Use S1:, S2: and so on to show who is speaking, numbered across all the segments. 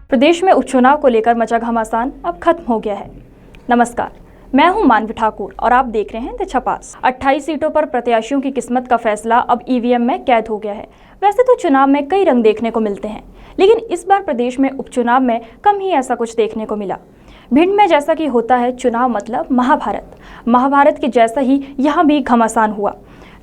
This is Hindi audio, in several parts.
S1: प्रदेश में उपचुनाव को लेकर मचा घमासान अब खत्म हो गया है। नमस्कार, मैं हूं मानवी ठाकुर और आप देख रहे हैं द छपास। 28 सीटों पर प्रत्याशियों की किस्मत का फैसला अब ईवीएम में कैद हो गया है। वैसे तो चुनाव में कई रंग देखने को मिलते हैं, लेकिन इस बार प्रदेश में उपचुनाव में कम ही ऐसा कुछ देखने को मिला। भिंड में जैसा कि होता है चुनाव मतलब महाभारत के जैसा ही यहाँ भी घमासान हुआ।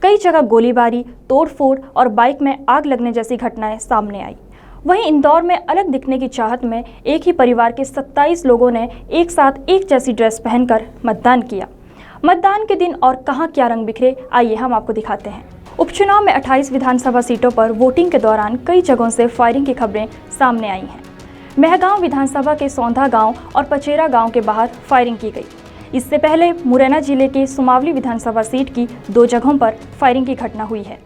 S1: कई जगह गोलीबारी, तोड़फोड़ और बाइक में आग लगने जैसी घटनाएं सामने आई। वहीं इंदौर में अलग दिखने की चाहत में एक ही परिवार के 27 लोगों ने एक साथ एक जैसी ड्रेस पहनकर मतदान किया। मतदान के दिन और कहां क्या रंग बिखरे, आइए हम आपको दिखाते हैं। उपचुनाव में 28 विधानसभा सीटों पर वोटिंग के दौरान कई जगहों से फायरिंग की खबरें सामने आई हैं। मेहगांव विधानसभा के सौंधा गांव और पचेरा गांव के बाहर फायरिंग की गई। इससे पहले मुरैना जिले के सुमावली विधानसभा सीट की 2 जगहों पर फायरिंग की घटना हुई है।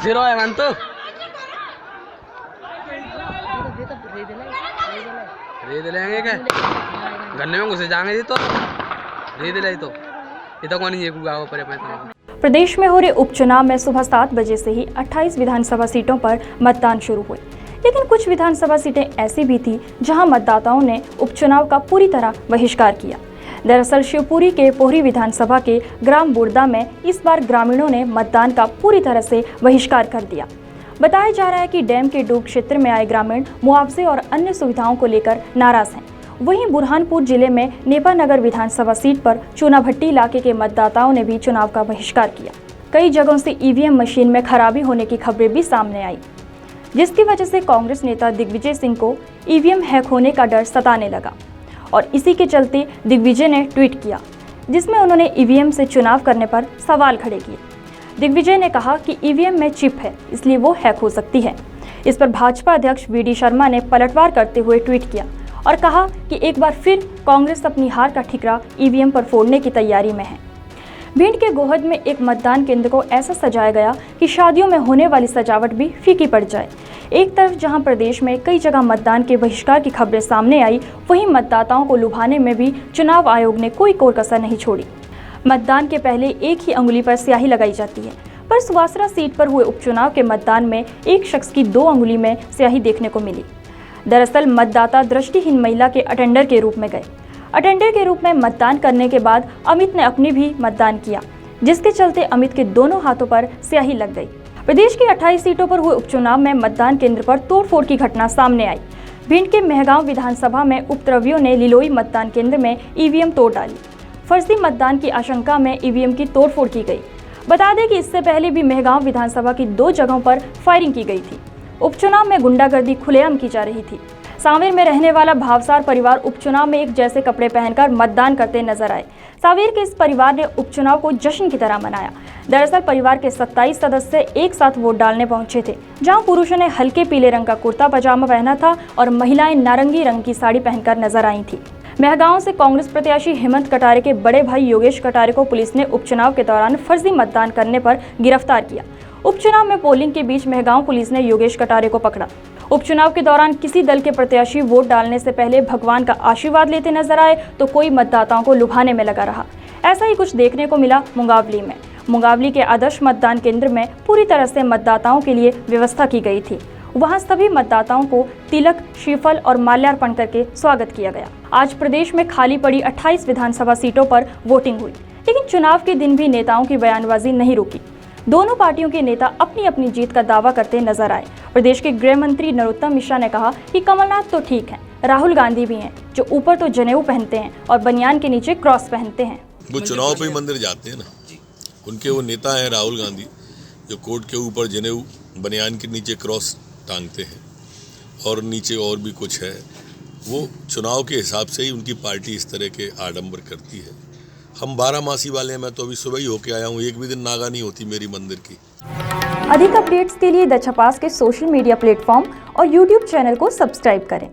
S2: जीरो है मन तो रे दिलेंगे क्या गन्ने में घुसे जाएंगे जी तो रे दिलाई तो ये तो कौन ये गाँव पर
S1: प्रदेश में हो रहे उपचुनाव में सुबह 7 बजे से ही 28 विधानसभा सीटों पर मतदान शुरू हुए, लेकिन कुछ विधानसभा सीटें ऐसी भी थी जहां मतदाताओं ने उपचुनाव का पूरी तरह बहिष्कार किया। दरअसल शिवपुरी के पोहरी विधानसभा के ग्राम बुर्दा में इस बार ग्रामीणों ने मतदान का पूरी तरह से बहिष्कार कर दिया। बताया जा रहा है कि डैम के डूब क्षेत्र में आए ग्रामीण मुआवजे और अन्य सुविधाओं को लेकर नाराज हैं। वहीं बुरहानपुर जिले में नेपानगर विधानसभा सीट पर चूनाभट्टी इलाके के मतदाताओं ने भी चुनाव का बहिष्कार किया। कई जगहों से ईवीएम मशीन में खराबी होने की खबरें भी सामने आई, जिसकी वजह से कांग्रेस नेता दिग्विजय सिंह को ईवीएम हैक होने का डर सताने लगा और इसी के चलते दिग्विजय ने ट्वीट किया, जिसमें उन्होंने ईवीएम से चुनाव करने पर सवाल खड़े किए। दिग्विजय ने कहा कि ईवीएम में चिप है, इसलिए वो हैक हो सकती है। इस पर भाजपा अध्यक्ष वीडी शर्मा ने पलटवार करते हुए ट्वीट किया और कहा कि एक बार फिर कांग्रेस अपनी हार का ठिकरा ईवीएम पर फोड़ने की तैयारी में है। भिंड के गोहद में एक मतदान केंद्र को ऐसा सजाया गया कि शादियों में होने वाली सजावट भी फीकी पड़ जाए। एक तरफ जहां प्रदेश में कई जगह मतदान के बहिष्कार की खबरें सामने आई, वहीं मतदाताओं को लुभाने में भी चुनाव आयोग ने कोई कोर कसर नहीं छोड़ी। मतदान के पहले एक ही अंगुली पर स्याही लगाई जाती है, पर सुवासरा सीट पर हुए उपचुनाव के मतदान में एक शख्स की 2 अंगुली में स्याही देखने को मिली। दरअसल मतदाता दृष्टिहीन महिला के अटेंडर के रूप में गए। अटेंडर के रूप में मतदान करने के बाद अमित ने अपनी भी मतदान किया, जिसके चलते अमित के दोनों हाथों पर स्याही लग गई। प्रदेश की 28 सीटों पर हुए उपचुनाव में मतदान केंद्र पर तोड़फोड़ की घटना सामने आई। भिंड के मेहगांव विधानसभा में उपद्रवियों ने लिलोई मतदान केंद्र में ईवीएम तोड़ डाली। फर्जी मतदान की आशंका में ईवीएम की तोड़फोड़ की गई। बता दें कि इससे पहले भी मेहगांव विधानसभा की 2 जगहों पर फायरिंग की गई थी। उपचुनाव में गुंडागर्दी खुलेआम की जा रही थी। सांवेर में रहने वाला भावसार परिवार उपचुनाव में एक जैसे कपड़े पहनकर मतदान करते नजर आए। सांवेर के इस परिवार ने उपचुनाव को जश्न की तरह मनाया। दरअसल परिवार के 27 सदस्य एक साथ वोट डालने पहुंचे थे, जहां पुरुषों ने हल्के पीले रंग का कुर्ता पजामा पहना था और महिलाएं नारंगी रंग की साड़ी पहनकर नजर आई थी। मेहगांव से कांग्रेस प्रत्याशी हेमंत कटारे के बड़े भाई योगेश कटारे को पुलिस ने उपचुनाव के दौरान फर्जी मतदान करने पर गिरफ्तार किया। उपचुनाव में पोलिंग के बीच मेहगांव पुलिस ने योगेश कटारे को पकड़ा। उपचुनाव के दौरान किसी दल के प्रत्याशी वोट डालने से पहले भगवान का आशीर्वाद लेते नजर आए, तो कोई मतदाताओं को लुभाने में लगा रहा। ऐसा ही कुछ देखने को मिला मुंगावली में। मुंगावली के आदर्श मतदान केंद्र में पूरी तरह से मतदाताओं के लिए व्यवस्था की गई थी। वहां सभी मतदाताओं को तिलक, श्रीफल और माल्यार्पण करके स्वागत किया गया। आज प्रदेश में खाली पड़ी 28 विधानसभा सीटों पर वोटिंग हुई, लेकिन चुनाव के दिन भी नेताओं की बयानबाजी नहीं रुकी। दोनों पार्टियों के नेता अपनी अपनी जीत का दावा करते नजर आए। प्रदेश के गृह मंत्री नरोत्तम मिश्रा ने कहा कि कमलनाथ तो ठीक हैं, राहुल गांधी भी हैं, जो ऊपर तो जनेऊ पहनते हैं और बनियान के नीचे क्रॉस पहनते हैं।
S3: वो चुनाव पे ही मंदिर जाते हैं ना, उनके वो नेता हैं राहुल गांधी, जो कोट के ऊपर जनेऊ, बनियान के नीचे क्रॉस टांगते हैं और नीचे और भी कुछ है। वो चुनाव के हिसाब से ही उनकी पार्टी इस तरह के आडंबर करती है। हम 12 मासी वाले हैं, मैं तो अभी सुबह ही होके आया हूँ, एक भी दिन नागा नहीं होती मेरी मंदिर की।
S1: अधिक अपडेट्स के लिए द छपास के सोशल मीडिया प्लेटफॉर्म और यूट्यूब चैनल को सब्सक्राइब करें।